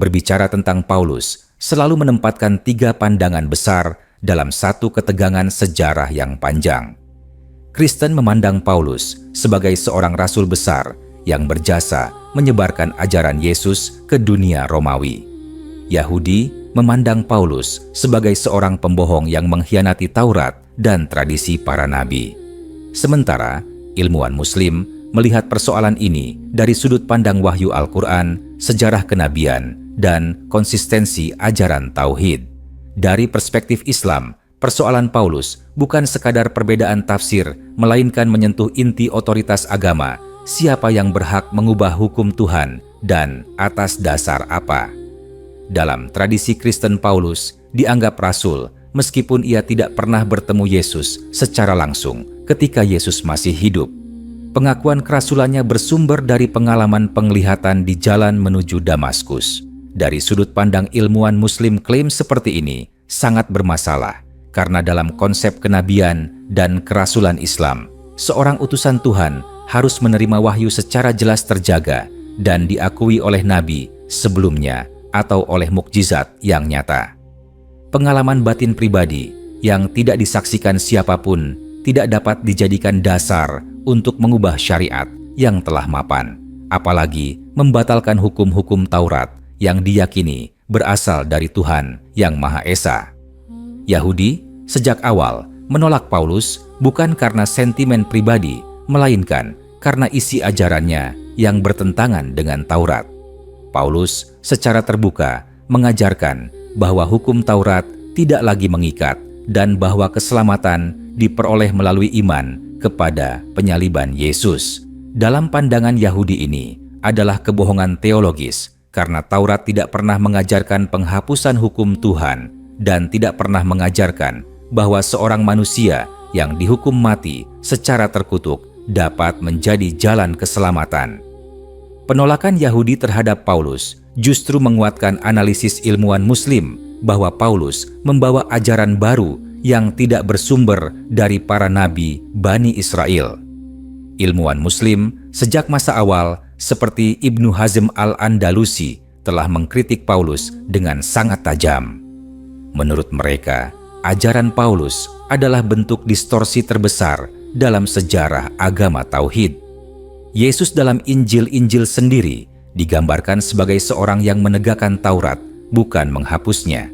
berbicara tentang Paulus selalu menempatkan 3 pandangan besar dalam satu ketegangan sejarah yang panjang. Kristen memandang Paulus sebagai seorang rasul besar yang berjasa menyebarkan ajaran Yesus ke dunia Romawi. Yahudi memandang Paulus sebagai seorang pembohong yang mengkhianati Taurat dan tradisi para nabi. Sementara ilmuwan Muslim melihat persoalan ini dari sudut pandang wahyu Al-Quran, sejarah kenabian, dan konsistensi ajaran Tauhid. Dari perspektif Islam, persoalan Paulus bukan sekadar perbedaan tafsir, melainkan menyentuh inti otoritas agama, siapa yang berhak mengubah hukum Tuhan dan atas dasar apa. Dalam tradisi Kristen, Paulus dianggap rasul meskipun ia tidak pernah bertemu Yesus secara langsung ketika Yesus masih hidup. Pengakuan kerasulannya bersumber dari pengalaman penglihatan di jalan menuju Damaskus. Dari sudut pandang ilmuwan Muslim, klaim seperti ini sangat bermasalah karena dalam konsep kenabian dan kerasulan Islam, seorang utusan Tuhan harus menerima wahyu secara jelas terjaga dan diakui oleh nabi sebelumnya atau oleh mukjizat yang nyata. Pengalaman batin pribadi yang tidak disaksikan siapapun tidak dapat dijadikan dasar untuk mengubah syariat yang telah mapan, apalagi membatalkan hukum-hukum Taurat yang diyakini berasal dari Tuhan yang Maha Esa. Yahudi sejak awal menolak Paulus bukan karena sentimen pribadi, melainkan karena isi ajarannya yang bertentangan dengan Taurat. Paulus secara terbuka mengajarkan bahwa hukum Taurat tidak lagi mengikat dan bahwa keselamatan diperoleh melalui iman kepada penyaliban Yesus. Dalam pandangan Yahudi ini adalah kebohongan teologis karena Taurat tidak pernah mengajarkan penghapusan hukum Tuhan dan tidak pernah mengajarkan bahwa seorang manusia yang dihukum mati secara terkutuk dapat menjadi jalan keselamatan. Penolakan Yahudi terhadap Paulus justru menguatkan analisis ilmuwan Muslim bahwa Paulus membawa ajaran baru yang tidak bersumber dari para nabi Bani Israel. Ilmuwan Muslim sejak masa awal seperti Ibnu Hazm al-Andalusi telah mengkritik Paulus dengan sangat tajam. Menurut mereka, ajaran Paulus adalah bentuk distorsi terbesar dalam sejarah agama Tauhid. Yesus dalam Injil-Injil sendiri digambarkan sebagai seorang yang menegakkan Taurat, bukan menghapusnya.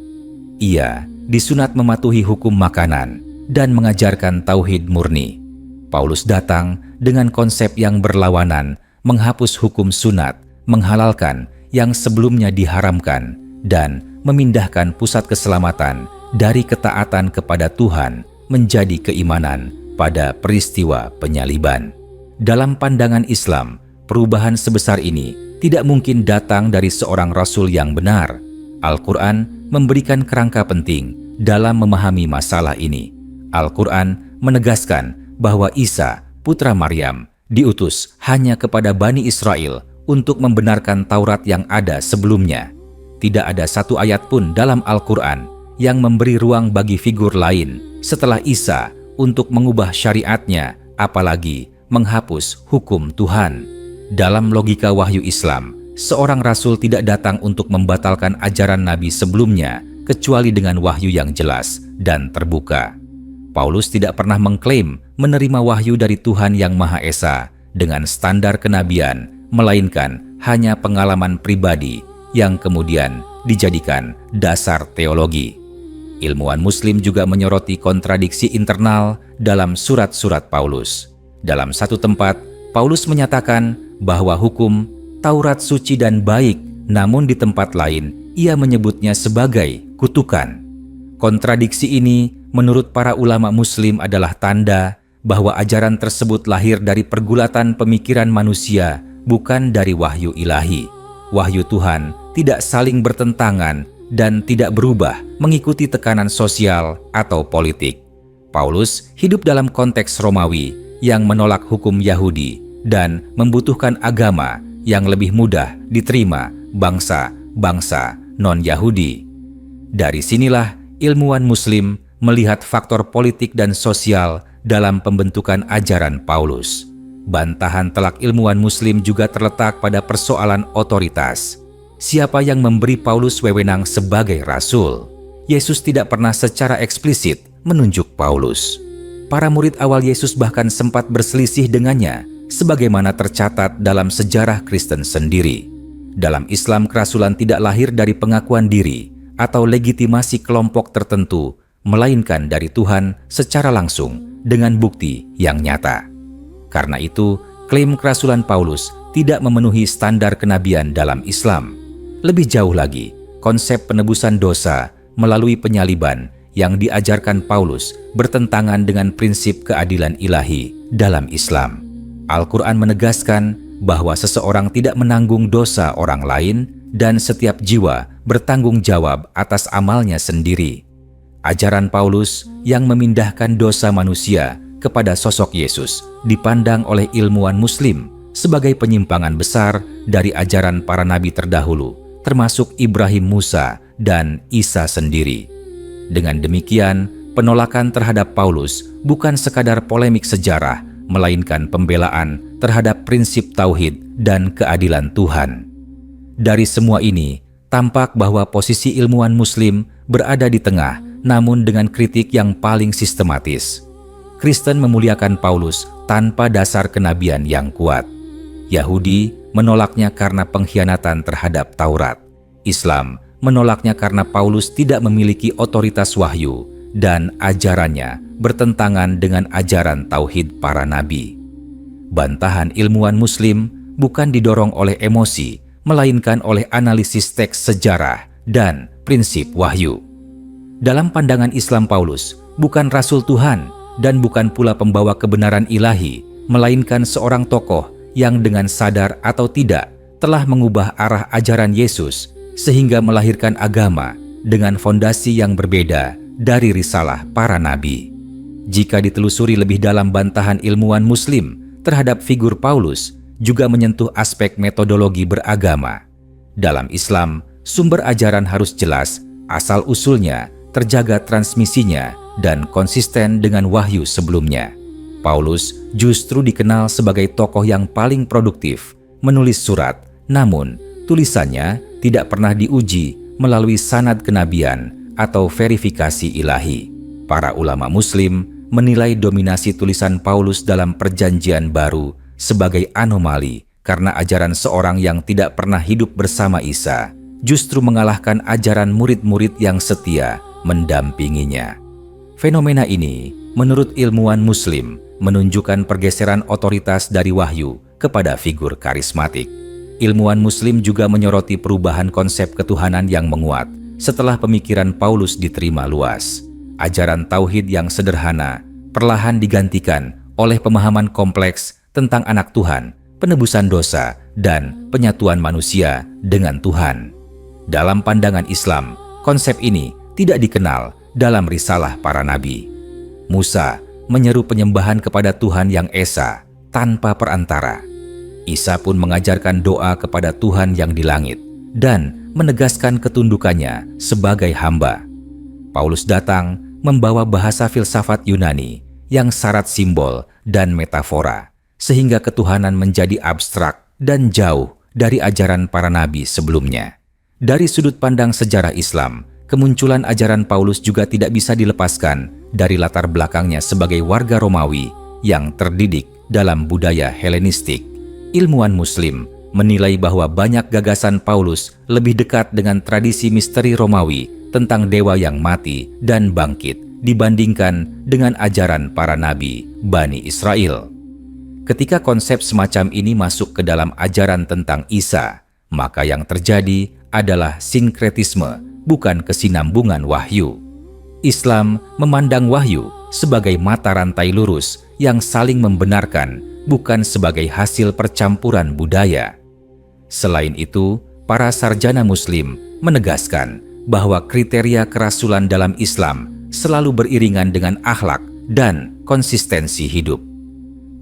Ia disunat mematuhi hukum makanan dan mengajarkan tauhid murni. Paulus datang dengan konsep yang berlawanan, menghapus hukum sunat, menghalalkan yang sebelumnya diharamkan, dan memindahkan pusat keselamatan dari ketaatan kepada Tuhan menjadi keimanan pada peristiwa penyaliban. Dalam pandangan Islam, perubahan sebesar ini tidak mungkin datang dari seorang rasul yang benar. Al-Quran memberikan kerangka penting dalam memahami masalah ini. Al-Quran menegaskan bahwa Isa, putra Maryam, diutus hanya kepada Bani Israel untuk membenarkan Taurat yang ada sebelumnya. Tidak ada satu ayat pun dalam Al-Quran yang memberi ruang bagi figur lain setelah Isa untuk mengubah syariatnya, apalagi menghapus hukum Tuhan. Dalam logika wahyu Islam, seorang rasul tidak datang untuk membatalkan ajaran nabi sebelumnya, kecuali dengan wahyu yang jelas dan terbuka. Paulus tidak pernah mengklaim menerima wahyu dari Tuhan yang Maha Esa dengan standar kenabian, melainkan hanya pengalaman pribadi yang kemudian dijadikan dasar teologi. Ilmuwan Muslim juga menyoroti kontradiksi internal dalam surat-surat Paulus. Dalam satu tempat, Paulus menyatakan bahwa hukum Taurat suci dan baik, namun di tempat lain ia menyebutnya sebagai kutukan. Kontradiksi ini menurut para ulama Muslim adalah tanda bahwa ajaran tersebut lahir dari pergulatan pemikiran manusia, bukan dari wahyu ilahi. Wahyu Tuhan tidak saling bertentangan dan tidak berubah mengikuti tekanan sosial atau politik. Paulus hidup dalam konteks Romawi yang menolak hukum Yahudi dan membutuhkan agama yang lebih mudah diterima bangsa-bangsa non-Yahudi. Dari sinilah ilmuwan Muslim melihat faktor politik dan sosial dalam pembentukan ajaran Paulus. Bantahan telak ilmuwan Muslim juga terletak pada persoalan otoritas. siapa yang memberi Paulus wewenang sebagai rasul? Yesus tidak pernah secara eksplisit menunjuk Paulus. Para murid awal Yesus bahkan sempat berselisih dengannya, sebagaimana tercatat dalam sejarah Kristen sendiri. Dalam Islam, kerasulan tidak lahir dari pengakuan diri atau legitimasi kelompok tertentu, melainkan dari Tuhan secara langsung dengan bukti yang nyata. Karena itu, klaim kerasulan Paulus tidak memenuhi standar kenabian dalam Islam. Lebih jauh lagi, konsep penebusan dosa melalui penyaliban yang diajarkan Paulus bertentangan dengan prinsip keadilan ilahi dalam Islam. Al-Quran menegaskan bahwa seseorang tidak menanggung dosa orang lain dan setiap jiwa bertanggung jawab atas amalnya sendiri. Ajaran Paulus yang memindahkan dosa manusia kepada sosok Yesus dipandang oleh ilmuwan Muslim sebagai penyimpangan besar dari ajaran para nabi terdahulu, termasuk Ibrahim, Musa, dan Isa sendiri. Dengan demikian, penolakan terhadap Paulus bukan sekadar polemik sejarah, melainkan pembelaan terhadap prinsip tauhid dan keadilan Tuhan. Dari semua ini, tampak bahwa posisi ilmuwan Muslim berada di tengah, namun dengan kritik yang paling sistematis. Kristen memuliakan Paulus tanpa dasar kenabian yang kuat. Yahudi menolaknya karena pengkhianatan terhadap Taurat. Islam menolaknya karena Paulus tidak memiliki otoritas wahyu dan ajarannya bertentangan dengan ajaran tauhid para nabi. Bantahan ilmuwan Muslim bukan didorong oleh emosi, melainkan oleh analisis teks sejarah dan prinsip wahyu. Dalam pandangan Islam, Paulus bukan rasul Tuhan dan bukan pula pembawa kebenaran ilahi, melainkan seorang tokoh yang dengan sadar atau tidak telah mengubah arah ajaran Yesus sehingga melahirkan agama dengan fondasi yang berbeda dari risalah para nabi. Jika ditelusuri lebih dalam, bantahan ilmuwan Muslim terhadap figur Paulus juga menyentuh aspek metodologi beragama. Dalam Islam, sumber ajaran harus jelas, asal-usulnya, terjaga transmisinya, dan konsisten dengan wahyu sebelumnya. Paulus justru dikenal sebagai tokoh yang paling produktif menulis surat, namun tulisannya tidak pernah diuji melalui sanad kenabian atau verifikasi ilahi. Para ulama Muslim menilai dominasi tulisan Paulus dalam Perjanjian Baru sebagai anomali karena ajaran seorang yang tidak pernah hidup bersama Isa justru mengalahkan ajaran murid-murid yang setia mendampinginya. Fenomena ini, menurut ilmuwan Muslim, menunjukkan pergeseran otoritas dari wahyu kepada figur karismatik. Ilmuwan Muslim juga menyoroti perubahan konsep ketuhanan yang menguat setelah pemikiran Paulus diterima luas. Ajaran tauhid yang sederhana perlahan digantikan oleh pemahaman kompleks tentang anak Tuhan, penebusan dosa, dan penyatuan manusia dengan Tuhan. Dalam pandangan Islam, konsep ini tidak dikenal dalam risalah para nabi. Musa menyeru penyembahan kepada Tuhan yang esa tanpa perantara. Isa pun mengajarkan doa kepada Tuhan yang di langit dan menegaskan ketundukannya sebagai hamba. Paulus datang membawa bahasa filsafat Yunani yang syarat simbol dan metafora, sehingga ketuhanan menjadi abstrak dan jauh dari ajaran para nabi sebelumnya. Dari sudut pandang sejarah Islam, kemunculan ajaran Paulus juga tidak bisa dilepaskan dari latar belakangnya sebagai warga Romawi yang terdidik dalam budaya Helenistik. Ilmuwan Muslim menilai bahwa banyak gagasan Paulus lebih dekat dengan tradisi misteri Romawi tentang dewa yang mati dan bangkit dibandingkan dengan ajaran para nabi Bani Israel. Ketika konsep semacam ini masuk ke dalam ajaran tentang Isa, maka yang terjadi adalah sinkretisme, bukan kesinambungan wahyu. Islam memandang wahyu sebagai mata rantai lurus yang saling membenarkan, bukan sebagai hasil percampuran budaya. Selain itu, para sarjana Muslim menegaskan bahwa kriteria kerasulan dalam Islam selalu beriringan dengan akhlak dan konsistensi hidup.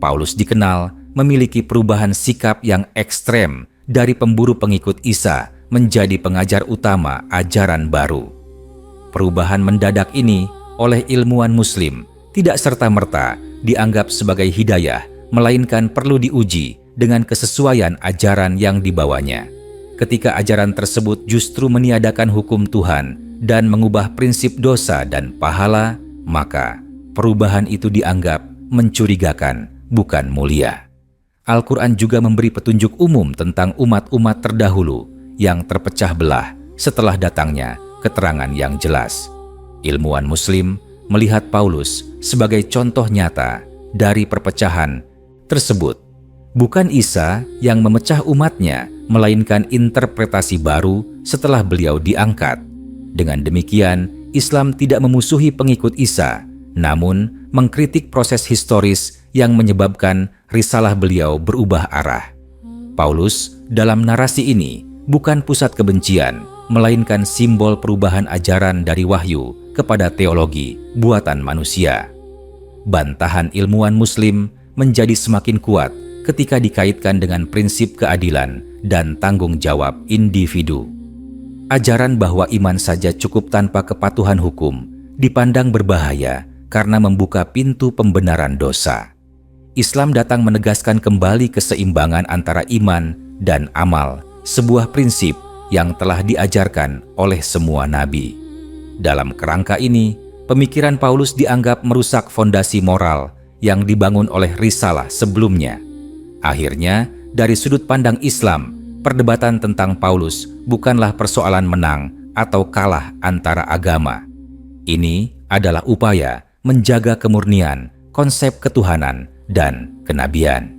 Paulus dikenal memiliki perubahan sikap yang ekstrem dari pemburu pengikut Isa menjadi pengajar utama ajaran baru. Perubahan mendadak ini oleh ilmuwan Muslim tidak serta-merta dianggap sebagai hidayah, melainkan perlu diuji dengan kesesuaian ajaran yang dibawanya. ketika ajaran tersebut justru meniadakan hukum Tuhan dan mengubah prinsip dosa dan pahala, maka perubahan itu dianggap mencurigakan, bukan mulia. Al-Quran juga memberi petunjuk umum tentang umat-umat terdahulu yang terpecah belah setelah datangnya keterangan yang jelas. Ilmuwan Muslim melihat Paulus sebagai contoh nyata dari perpecahan tersebut. Bukan Isa yang memecah umatnya, melainkan interpretasi baru setelah beliau diangkat. Dengan demikian, Islam tidak memusuhi pengikut Isa, namun mengkritik proses historis yang menyebabkan risalah beliau berubah arah. Paulus dalam narasi ini bukan pusat kebencian, melainkan simbol perubahan ajaran dari wahyu kepada teologi buatan manusia. Bantahan ilmuwan Muslim menjadi semakin kuat ketika dikaitkan dengan prinsip keadilan dan tanggung jawab individu. Ajaran bahwa iman saja cukup tanpa kepatuhan hukum dipandang berbahaya karena membuka pintu pembenaran dosa. Islam datang menegaskan kembali keseimbangan antara iman dan amal, sebuah prinsip yang telah diajarkan oleh semua nabi. Dalam kerangka ini, pemikiran Paulus dianggap merusak fondasi moral yang dibangun oleh risalah sebelumnya. Akhirnya, dari sudut pandang Islam, perdebatan tentang Paulus bukanlah persoalan menang atau kalah antara agama. Ini adalah upaya menjaga kemurnian, konsep ketuhanan, dan kenabian.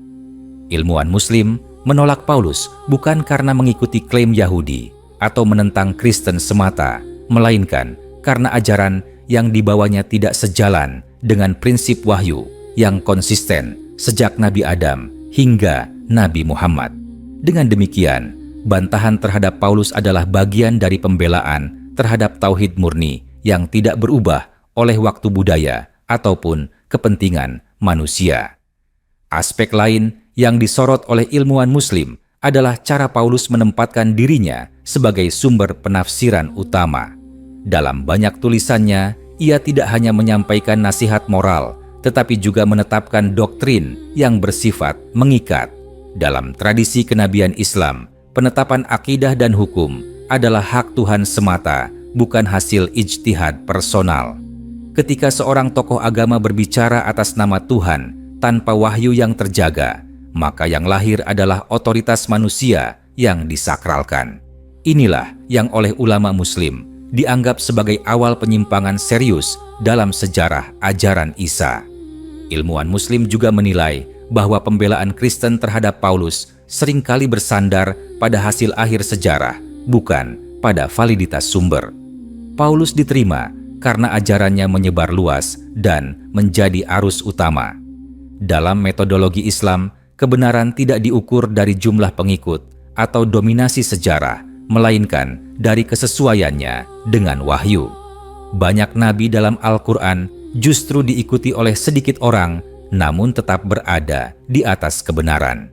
Ilmuwan Muslim menolak Paulus bukan karena mengikuti klaim Yahudi atau menentang Kristen semata, melainkan karena ajaran yang dibawanya tidak sejalan dengan prinsip wahyu yang konsisten sejak Nabi Adam hingga Nabi Muhammad. Dengan demikian, bantahan terhadap Paulus adalah bagian dari pembelaan terhadap tauhid murni yang tidak berubah oleh waktu budaya ataupun kepentingan manusia. Aspek lain yang disorot oleh ilmuwan Muslim adalah cara Paulus menempatkan dirinya sebagai sumber penafsiran utama. Dalam banyak tulisannya, ia tidak hanya menyampaikan nasihat moral, tetapi juga menetapkan doktrin yang bersifat mengikat. Dalam tradisi kenabian Islam, penetapan akidah dan hukum adalah hak Tuhan semata, bukan hasil ijtihad personal. Ketika seorang tokoh agama berbicara atas nama Tuhan tanpa wahyu yang terjaga, maka yang lahir adalah otoritas manusia yang disakralkan. Inilah yang oleh ulama Muslim dianggap sebagai awal penyimpangan serius dalam sejarah ajaran Isa. Ilmuwan Muslim juga menilai bahwa pembelaan Kristen terhadap Paulus seringkali bersandar pada hasil akhir sejarah, bukan pada validitas sumber. Paulus diterima karena ajarannya menyebar luas dan menjadi arus utama. Dalam metodologi Islam, kebenaran tidak diukur dari jumlah pengikut atau dominasi sejarah, melainkan dari kesesuaiannya dengan wahyu. Banyak nabi dalam Al-Quran justru diikuti oleh sedikit orang, namun tetap berada di atas kebenaran.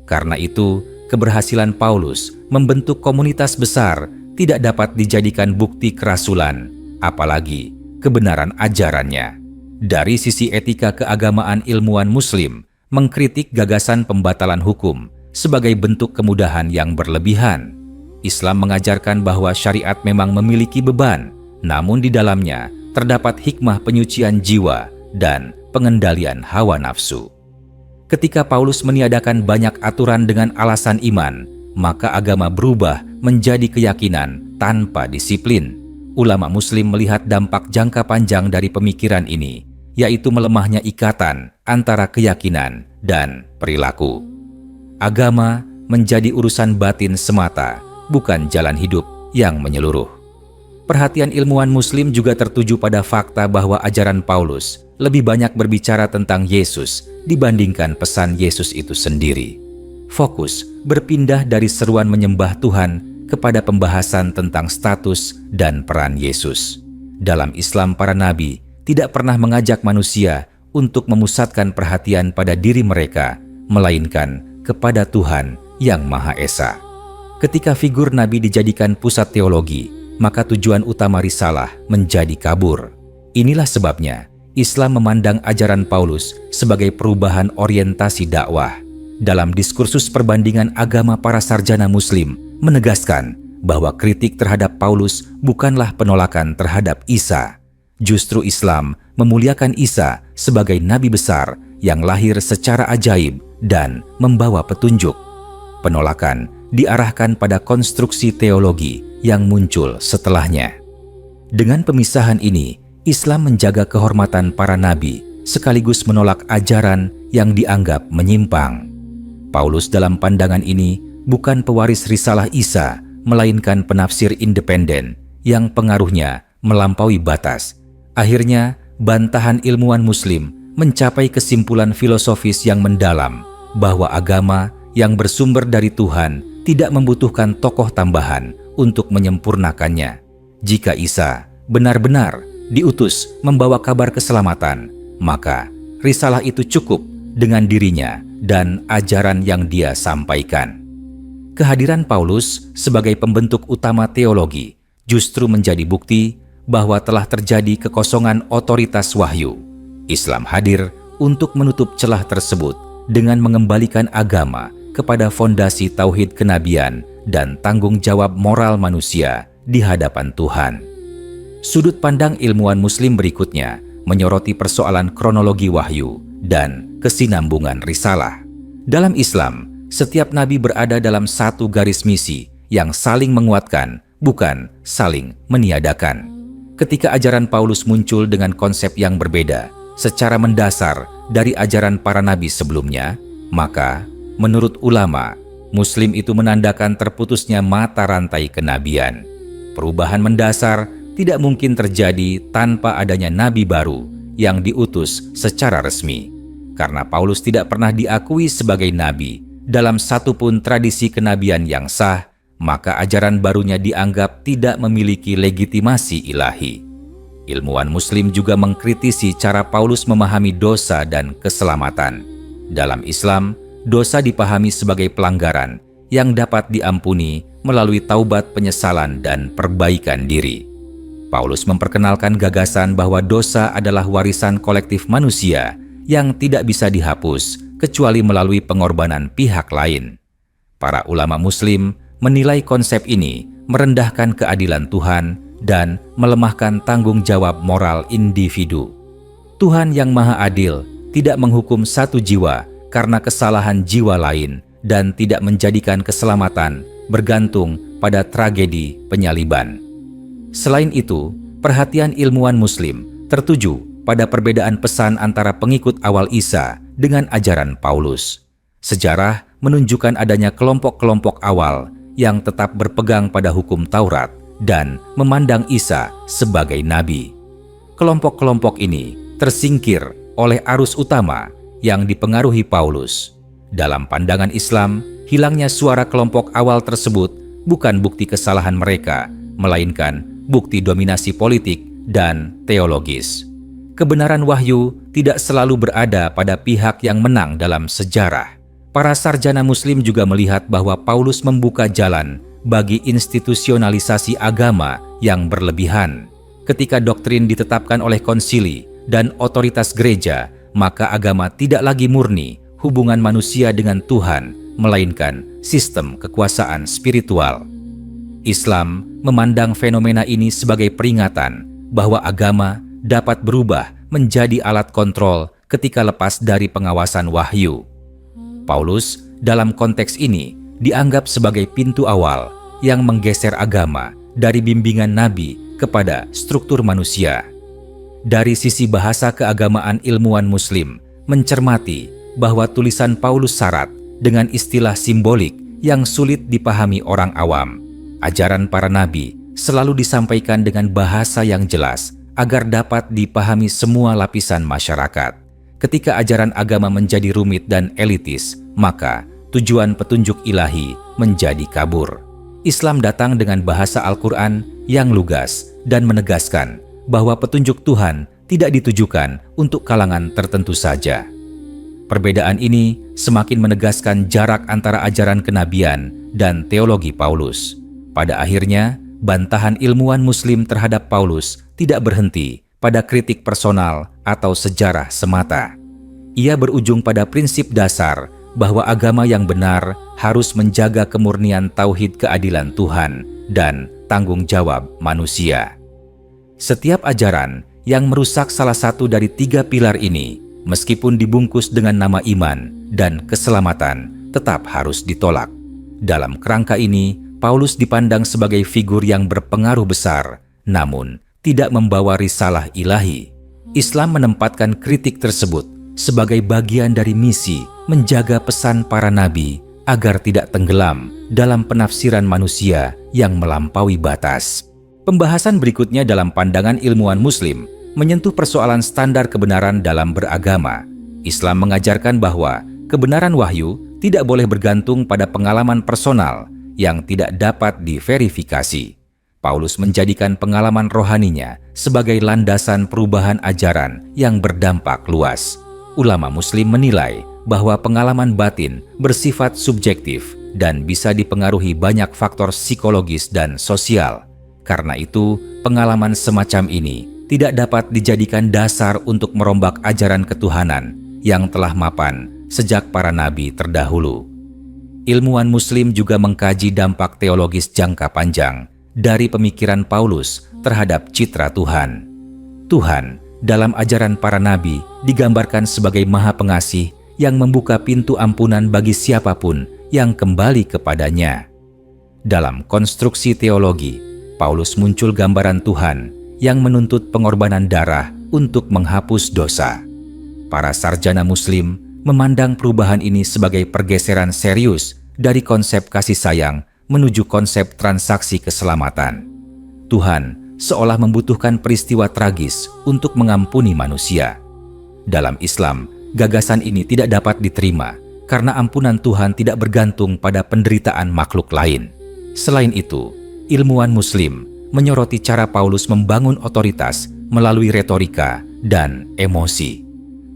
Karena itu, keberhasilan Paulus membentuk komunitas besar tidak dapat dijadikan bukti kerasulan, apalagi kebenaran ajarannya. Dari sisi etika keagamaan, ilmuwan Muslim mengkritik gagasan pembatalan hukum sebagai bentuk kemudahan yang berlebihan. Islam mengajarkan bahwa syariat memang memiliki beban, namun di dalamnya terdapat hikmah penyucian jiwa dan pengendalian hawa nafsu. Ketika Paulus meniadakan banyak aturan dengan alasan iman, maka agama berubah menjadi keyakinan tanpa disiplin. Ulama Muslim melihat dampak jangka panjang dari pemikiran ini, yaitu melemahnya ikatan antara keyakinan dan perilaku. Agama menjadi urusan batin semata, bukan jalan hidup yang menyeluruh. Perhatian ilmuwan Muslim juga tertuju pada fakta bahwa ajaran Paulus lebih banyak berbicara tentang Yesus dibandingkan pesan Yesus itu sendiri. Fokus berpindah dari seruan menyembah Tuhan kepada pembahasan tentang status dan peran Yesus. Dalam Islam, para nabi tidak pernah mengajak manusia untuk memusatkan perhatian pada diri mereka, melainkan kepada Tuhan yang Maha Esa. Ketika figur nabi dijadikan pusat teologi, maka tujuan utama risalah menjadi kabur. Inilah sebabnya Islam memandang ajaran Paulus sebagai perubahan orientasi dakwah. Dalam diskursus perbandingan agama, para sarjana Muslim menegaskan bahwa kritik terhadap Paulus bukanlah penolakan terhadap Isa. Justru Islam memuliakan Isa sebagai nabi besar yang lahir secara ajaib dan membawa petunjuk. Penolakan diarahkan pada konstruksi teologi yang muncul setelahnya. Dengan pemisahan ini, Islam menjaga kehormatan para nabi sekaligus menolak ajaran yang dianggap menyimpang. Paulus dalam pandangan ini bukan pewaris risalah Isa, melainkan penafsir independen yang pengaruhnya melampaui batas. Akhirnya, bantahan ilmuwan Muslim mencapai kesimpulan filosofis yang mendalam bahwa agama yang bersumber dari Tuhan tidak membutuhkan tokoh tambahan untuk menyempurnakannya. Jika Isa benar-benar diutus membawa kabar keselamatan, maka risalah itu cukup dengan dirinya dan ajaran yang dia sampaikan. Kehadiran Paulus sebagai pembentuk utama teologi justru menjadi bukti bahwa telah terjadi kekosongan otoritas wahyu. Islam hadir untuk menutup celah tersebut dengan mengembalikan agama kepada fondasi tauhid kenabian dan tanggung jawab moral manusia di hadapan Tuhan. Sudut pandang ilmuwan Muslim berikutnya menyoroti persoalan kronologi wahyu dan kesinambungan risalah. Dalam Islam, setiap nabi berada dalam satu garis misi yang saling menguatkan, bukan saling meniadakan. Ketika ajaran Paulus muncul dengan konsep yang berbeda, secara mendasar dari ajaran para nabi sebelumnya, maka menurut ulama, Muslim itu menandakan terputusnya mata rantai kenabian. Perubahan mendasar tidak mungkin terjadi tanpa adanya nabi baru yang diutus secara resmi. Karena Paulus tidak pernah diakui sebagai nabi dalam satupun tradisi kenabian yang sah, maka ajaran barunya dianggap tidak memiliki legitimasi ilahi. Ilmuwan Muslim juga mengkritisi cara Paulus memahami dosa dan keselamatan. Dalam Islam, dosa dipahami sebagai pelanggaran yang dapat diampuni melalui taubat, penyesalan, dan perbaikan diri. Paulus memperkenalkan gagasan bahwa dosa adalah warisan kolektif manusia yang tidak bisa dihapus kecuali melalui pengorbanan pihak lain. Para ulama Muslim menilai konsep ini merendahkan keadilan Tuhan dan melemahkan tanggung jawab moral individu. Tuhan yang Maha Adil tidak menghukum satu jiwa karena kesalahan jiwa lain dan tidak menjadikan keselamatan bergantung pada tragedi penyaliban. Selain itu, perhatian ilmuwan Muslim tertuju pada perbedaan pesan antara pengikut awal Isa dengan ajaran Paulus. Sejarah menunjukkan adanya kelompok-kelompok awal yang tetap berpegang pada hukum Taurat dan memandang Isa sebagai nabi. Kelompok-kelompok ini tersingkir oleh arus utama yang dipengaruhi Paulus. Dalam pandangan Islam, hilangnya suara kelompok awal tersebut bukan bukti kesalahan mereka, melainkan bukti dominasi politik dan teologis. Kebenaran wahyu tidak selalu berada pada pihak yang menang dalam sejarah. Para sarjana Muslim juga melihat bahwa Paulus membuka jalan bagi institusionalisasi agama yang berlebihan. Ketika doktrin ditetapkan oleh konsili dan otoritas gereja, maka agama tidak lagi murni hubungan manusia dengan Tuhan, melainkan sistem kekuasaan spiritual. Islam memandang fenomena ini sebagai peringatan bahwa agama dapat berubah menjadi alat kontrol ketika lepas dari pengawasan wahyu. Paulus dalam konteks ini dianggap sebagai pintu awal yang menggeser agama dari bimbingan nabi kepada struktur manusia. Dari sisi bahasa keagamaan, ilmuwan Muslim mencermati bahwa tulisan Paulus syarat dengan istilah simbolik yang sulit dipahami orang awam. Ajaran para nabi selalu disampaikan dengan bahasa yang jelas agar dapat dipahami semua lapisan masyarakat. Ketika ajaran agama menjadi rumit dan elitis, maka tujuan petunjuk ilahi menjadi kabur. Islam datang dengan bahasa Al-Quran yang lugas dan menegaskan bahwa petunjuk Tuhan tidak ditujukan untuk kalangan tertentu saja. Perbedaan ini semakin menegaskan jarak antara ajaran kenabian dan teologi Paulus. Pada akhirnya, bantahan ilmuwan Muslim terhadap Paulus tidak berhenti pada kritik personal atau sejarah semata. Ia berujung pada prinsip dasar bahwa agama yang benar harus menjaga kemurnian tauhid keadilan Tuhan dan tanggung jawab manusia. Setiap ajaran yang merusak salah satu dari 3 pilar ini, meskipun dibungkus dengan nama iman dan keselamatan, tetap harus ditolak. Dalam kerangka ini, Paulus dipandang sebagai figur yang berpengaruh besar, namun tidak membawa risalah ilahi. Islam menempatkan kritik tersebut sebagai bagian dari misi menjaga pesan para nabi agar tidak tenggelam dalam penafsiran manusia yang melampaui batas. Pembahasan berikutnya dalam pandangan ilmuwan Muslim menyentuh persoalan standar kebenaran dalam beragama. Islam mengajarkan bahwa kebenaran wahyu tidak boleh bergantung pada pengalaman personal yang tidak dapat diverifikasi. Paulus menjadikan pengalaman rohaninya sebagai landasan perubahan ajaran yang berdampak luas. Ulama Muslim menilai bahwa pengalaman batin bersifat subjektif dan bisa dipengaruhi banyak faktor psikologis dan sosial. Karena itu, pengalaman semacam ini tidak dapat dijadikan dasar untuk merombak ajaran ketuhanan yang telah mapan sejak para nabi terdahulu. Ilmuwan Muslim juga mengkaji dampak teologis jangka panjang dari pemikiran Paulus terhadap citra Tuhan. Tuhan dalam ajaran para nabi digambarkan sebagai Maha Pengasih yang membuka pintu ampunan bagi siapapun yang kembali kepadanya. Dalam konstruksi teologi, Paulus muncul gambaran Tuhan yang menuntut pengorbanan darah untuk menghapus dosa. Para sarjana Muslim memandang perubahan ini sebagai pergeseran serius dari konsep kasih sayang menuju konsep transaksi keselamatan. Tuhan seolah membutuhkan peristiwa tragis untuk mengampuni manusia. Dalam Islam, gagasan ini tidak dapat diterima karena ampunan Tuhan tidak bergantung pada penderitaan makhluk lain. Selain itu, ilmuwan Muslim menyoroti cara Paulus membangun otoritas melalui retorika dan emosi.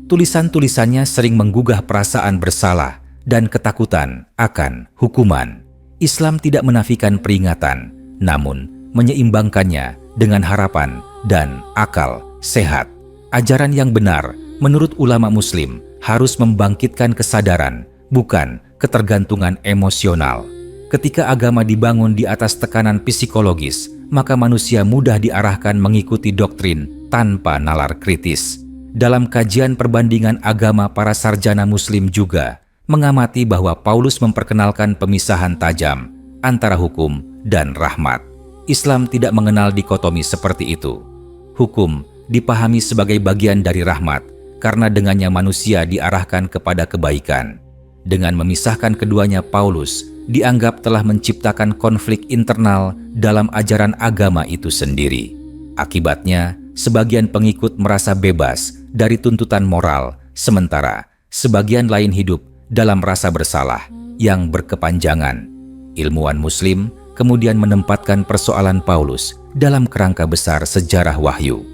Tulisan-tulisannya sering menggugah perasaan bersalah dan ketakutan akan hukuman. Islam tidak menafikan peringatan, namun menyeimbangkannya dengan harapan dan akal sehat. Ajaran yang benar, menurut ulama Muslim, harus membangkitkan kesadaran, bukan ketergantungan emosional. Ketika agama dibangun di atas tekanan psikologis, maka manusia mudah diarahkan mengikuti doktrin tanpa nalar kritis. Dalam kajian perbandingan agama, para sarjana Muslim juga mengamati bahwa Paulus memperkenalkan pemisahan tajam antara hukum dan rahmat. Islam tidak mengenal dikotomi seperti itu. Hukum dipahami sebagai bagian dari rahmat karena dengannya manusia diarahkan kepada kebaikan. Dengan memisahkan keduanya, Paulus dianggap telah menciptakan konflik internal dalam ajaran agama itu sendiri. Akibatnya, sebagian pengikut merasa bebas dari tuntutan moral, sementara sebagian lain hidup dalam rasa bersalah yang berkepanjangan. Ilmuwan Muslim kemudian menempatkan persoalan Paulus dalam kerangka besar sejarah wahyu.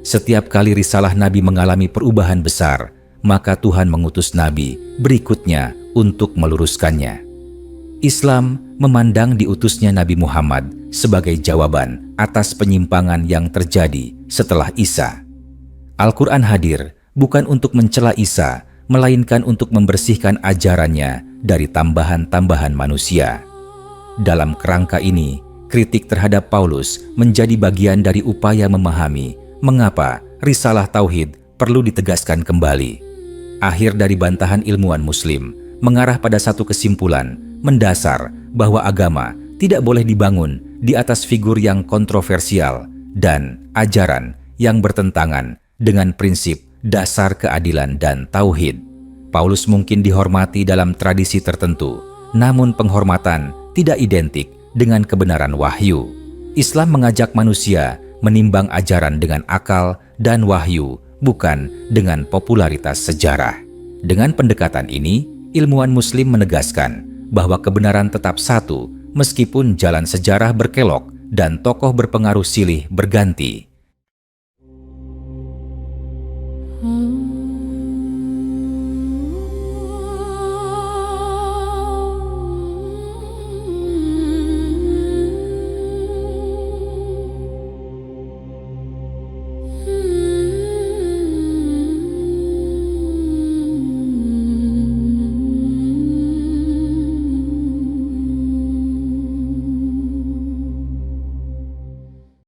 Setiap kali risalah Nabi mengalami perubahan besar, maka Tuhan mengutus Nabi berikutnya untuk meluruskannya. Islam memandang diutusnya Nabi Muhammad sebagai jawaban atas penyimpangan yang terjadi setelah Isa. Al-Quran hadir bukan untuk mencela Isa, melainkan untuk membersihkan ajarannya dari tambahan-tambahan manusia. Dalam kerangka ini, kritik terhadap Paulus menjadi bagian dari upaya memahami mengapa risalah tauhid perlu ditegaskan kembali. Akhir dari bantahan ilmuwan Muslim mengarah pada satu kesimpulan mendasar bahwa agama tidak boleh dibangun di atas figur yang kontroversial dan ajaran yang bertentangan dengan prinsip dasar keadilan dan tauhid. Paulus mungkin dihormati dalam tradisi tertentu, namun penghormatan tidak identik dengan kebenaran wahyu. Islam mengajak manusia menimbang ajaran dengan akal dan wahyu, bukan dengan popularitas sejarah. Dengan pendekatan ini, ilmuwan Muslim menegaskan bahwa kebenaran tetap satu meskipun jalan sejarah berkelok dan tokoh berpengaruh silih berganti.